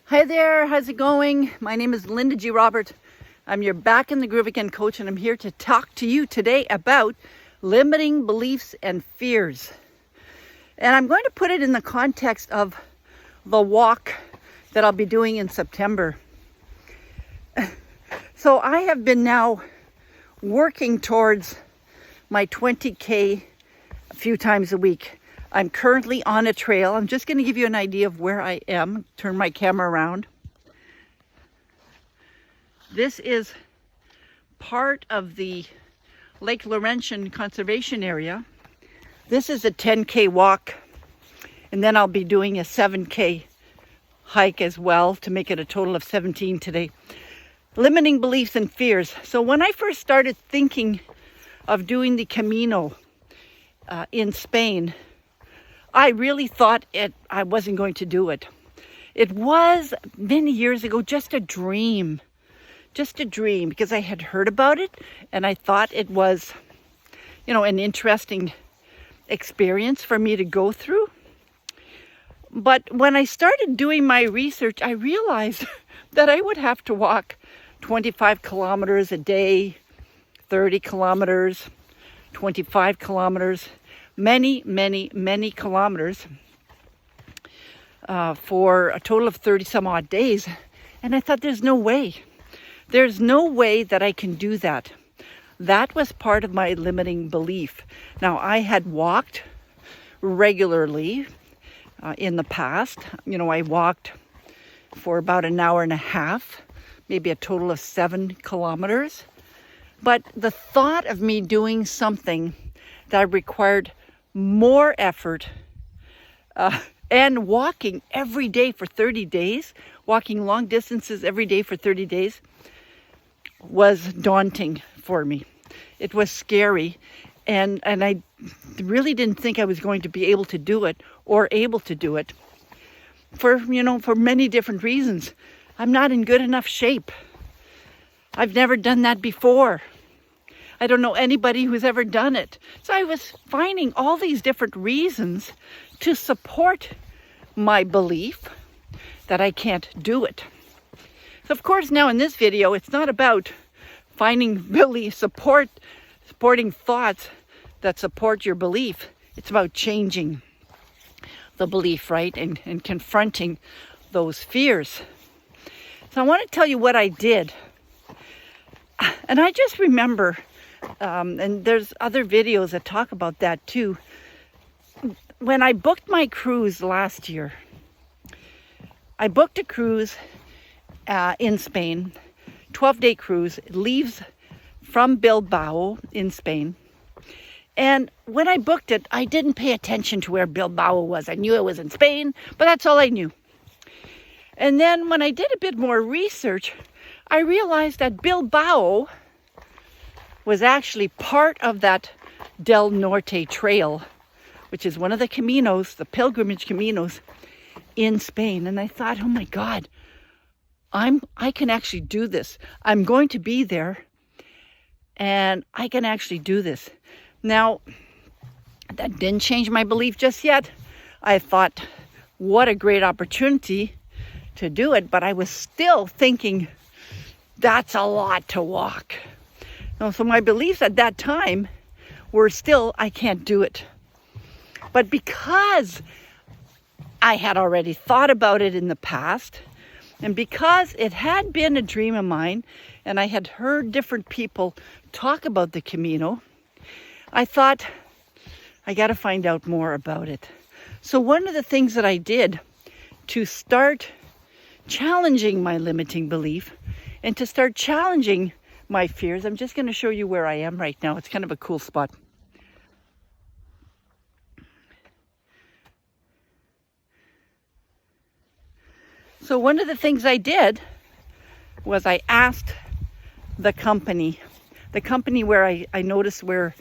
Hi there, how's it going? My name is Linda G. Robert. I'm your Back in the Groove Again coach, and I'm here to talk to you today about limiting beliefs and fears. And I'm going to put it in the context of the walk that I'll be doing in September. So I have been now working towards my 20K a few times a week. I'm currently on a trail. I'm just going to give you an idea of where I am. Turn my camera around. This is part of the Lake Laurentian Conservation Area. This is a 10K walk, and then I'll be doing a 7K hike as well to make it a total of 17 today. Limiting beliefs and fears. So when I first started thinking of doing the Camino in Spain, I really thought I wasn't going to do it. It was many years ago just a dream because I had heard about it and I thought it was, an interesting experience for me to go through. But when I started doing my research, I realized that I would have to walk 25 kilometers a day, 30 kilometers, 25 kilometers, many kilometers for a total of 30 some odd days. And I thought, there's no way that I can do that. That was part of my limiting belief. Now, I had walked regularly in the past. I walked for about an hour and a half, maybe a total of 7 kilometers. But the thought of me doing something that required more effort and walking every day for 30 days, walking long distances every day for 30 days was daunting for me. It was scary, and I really didn't think I was going to be able to do it for many different reasons. I'm not in good enough shape. I've never done that before. I don't know anybody who's ever done it. So I was finding all these different reasons to support my belief that I can't do it. So of course now in this video, it's not about finding really supporting thoughts that support your belief. It's about changing the belief, right? And confronting those fears. So I want to tell you what I did. And I just remember, and there's other videos that talk about that too. When I booked my cruise last year, I booked a cruise in Spain, 12-day cruise. It leaves from Bilbao in Spain. And when I booked it, I didn't pay attention to where Bilbao was. I knew it was in Spain, but that's all I knew. And then when I did a bit more research, I realized that Bilbao was actually part of that Del Norte trail, which is one of the caminos, the pilgrimage caminos in Spain. And I thought, oh my God, I can actually do this. I'm going to be there and I can actually do this. Now, that didn't change my belief just yet. I thought, what a great opportunity to do it. But I was still thinking, that's a lot to walk. So my beliefs at that time were still, I can't do it. But because I had already thought about it in the past, and because it had been a dream of mine, and I had heard different people talk about the Camino, I thought, I got to find out more about it. So one of the things that I did to start challenging my limiting belief and to start challenging my fears, I'm just going to show you where I am right now. It's kind of a cool spot. So one of the things I did was I asked the company where I noticed where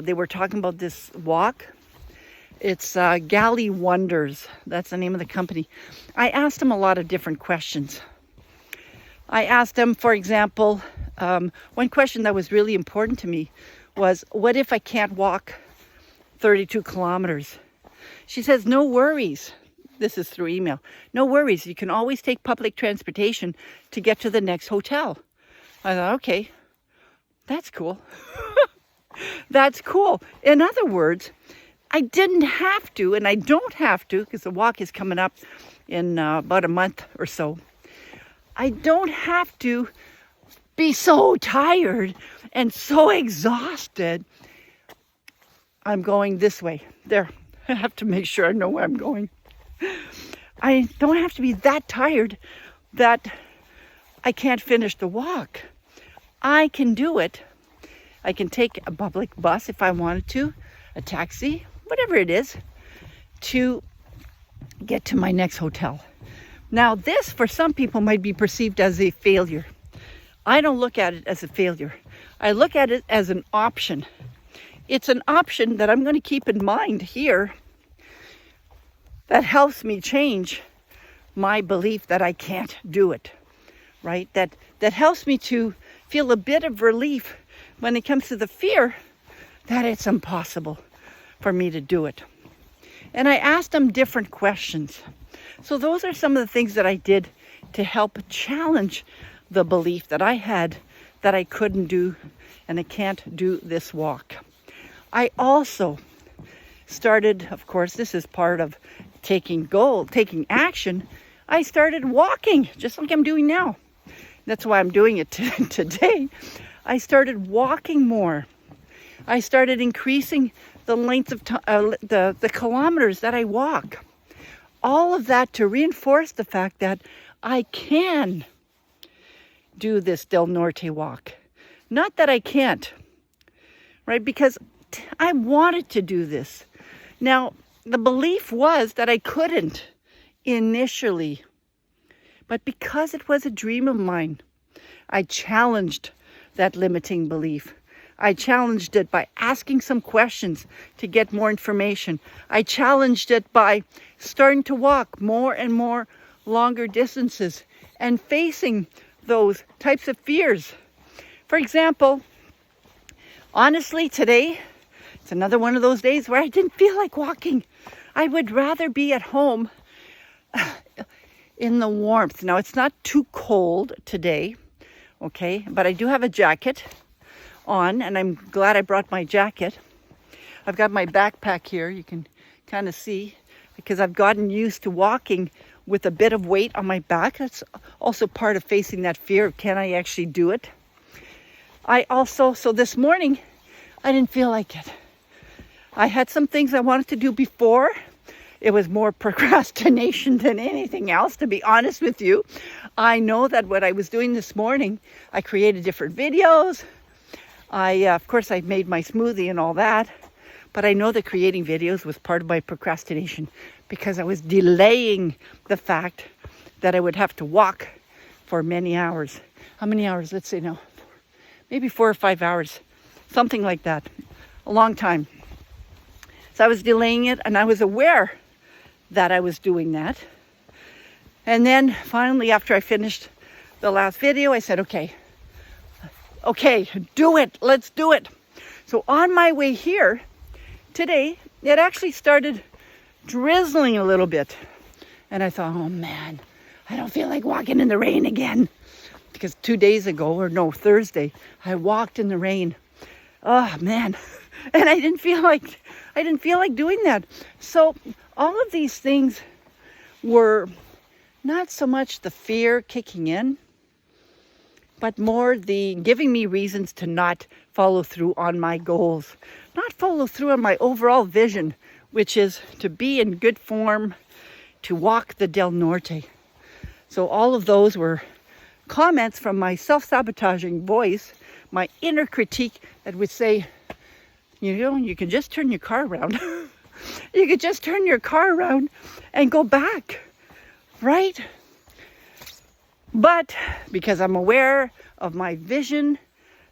they were talking about this walk. It's Galley Wonders. That's the name of the company. I asked them a lot of different questions. I asked them, for example, one question that was really important to me was, what if I can't walk 32 kilometers? She says, no worries. this is through email. No worries. You can always take public transportation to get to the next hotel. I thought, okay, that's cool. That's cool. In other words, I didn't have to, and I don't have to, because the walk is coming up in about a month or so. I don't have to be so tired and so exhausted. I'm going this way. There, I have to make sure I know where I'm going. I don't have to be that tired that I can't finish the walk. I can do it. I can take a public bus if I wanted to, a taxi, whatever it is, to get to my next hotel. Now, this for some people might be perceived as a failure. I don't look at it as a failure. I look at it as an option. It's an option that I'm going to keep in mind here that helps me change my belief that I can't do it, right? That helps me to feel a bit of relief when it comes to the fear that it's impossible for me to do it. And I asked them different questions. So those are some of the things that I did to help challenge the belief that I had that I couldn't do and I can't do this walk. I also started, of course, this is part of taking action. I started walking, just like I'm doing now. That's why I'm doing it today. I started walking more. I started increasing the length of the kilometers that I walk. All of that to reinforce the fact that I can do this Del Norte walk. Not that I can't, right? Because I wanted to do this. Now, the belief was that I couldn't initially. But because it was a dream of mine, I challenged that limiting belief. I challenged it by asking some questions to get more information. I challenged it by starting to walk more and more longer distances and facing those types of fears. For example, honestly, today, it's another one of those days where I didn't feel like walking. I would rather be at home in the warmth. Now, it's not too cold today, okay? But I do have a jacket on, and I'm glad I brought my jacket. I've got my backpack here, you can kind of see, because I've gotten used to walking with a bit of weight on my back. That's also part of facing that fear of, can I actually do it? So this morning, I didn't feel like it. I had some things I wanted to do before. It was more procrastination than anything else, to be honest with you. I know that what I was doing this morning, I created different videos. Of course, I made my smoothie and all that. But I know that creating videos was part of my procrastination because I was delaying the fact that I would have to walk for many hours. How many hours? Let's say now, maybe 4 or 5 hours, something like that. A long time. So I was delaying it, and I was aware that I was doing that. And then finally, after I finished the last video, I said, okay, do it. Let's do it. So on my way here today, it actually started drizzling a little bit. And I thought, oh man, I don't feel like walking in the rain again. Because 2 days ago, Thursday, I walked in the rain. Oh man. And I didn't feel like doing that. So all of these things were not so much the fear kicking in, but more the giving me reasons to not follow through on my goals, not follow through on my overall vision, which is to be in good form, to walk the Del Norte. So all of those were comments from my self-sabotaging voice, my inner critique that would say, you can just turn your car around. You could just turn your car around and go back, right? But because I'm aware of my vision,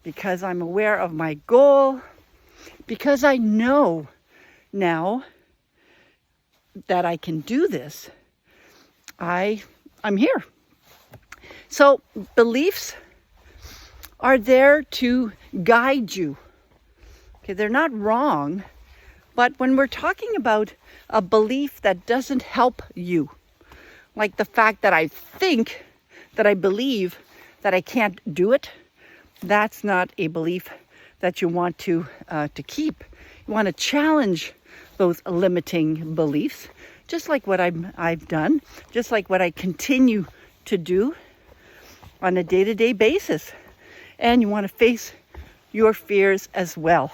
because I'm aware of my goal, because I know now that I can do this, I'm here. So beliefs are there to guide you. Okay, they're not wrong. But when we're talking about a belief that doesn't help you, like the fact that I think, that I believe that I can't do it, that's not a belief that you want to keep. You want to challenge those limiting beliefs, just like what I've done, just like what I continue to do on a day-to-day basis. And you want to face your fears as well.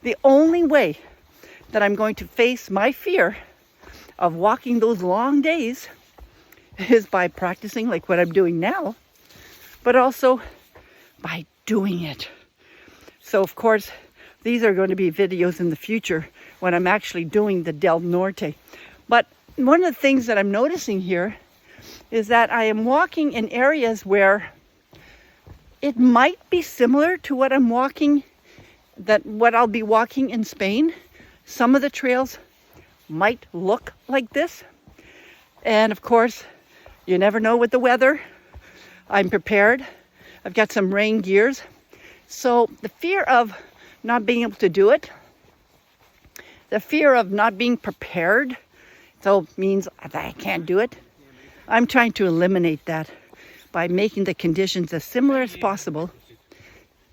The only way that I'm going to face my fear of walking those long days is by practicing like what I'm doing now, but also by doing it. So of course, these are going to be videos in the future when I'm actually doing the Del Norte. But one of the things that I'm noticing here is that I am walking in areas where it might be similar to what I'll be walking in Spain. Some of the trails might look like this. And of course, you never know with the weather. I'm prepared. I've got some rain gears. So the fear of not being able to do it, the fear of not being prepared, so means that I can't do it. I'm trying to eliminate that by making the conditions as similar as possible.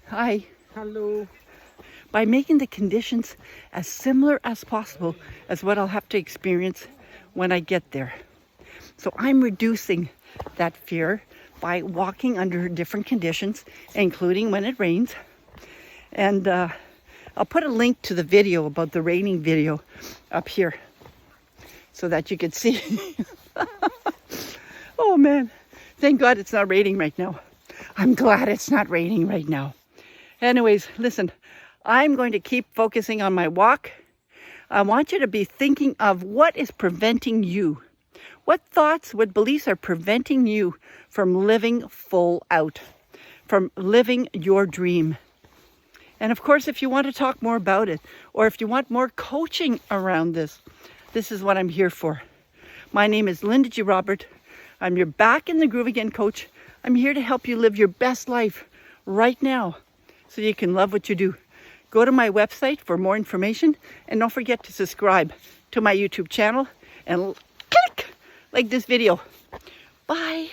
Hi. Hello. By making the conditions as similar as possible as what I'll have to experience when I get there. So I'm reducing that fear by walking under different conditions, including when it rains. And I'll put a link to the video about the raining video up here so that you can see. Oh man, thank God it's not raining right now. I'm glad it's not raining right now. Anyways, listen, I'm going to keep focusing on my walk. I want you to be thinking of what is preventing you. What thoughts, what beliefs are preventing you from living full out, from living your dream? And of course, if you want to talk more about it, or if you want more coaching around this, this is what I'm here for. My name is Linda G. Robert. I'm your Back in the Groove Again coach. I'm here to help you live your best life right now so you can love what you do. Go to my website for more information, and don't forget to subscribe to my YouTube channel and click like this video. Bye.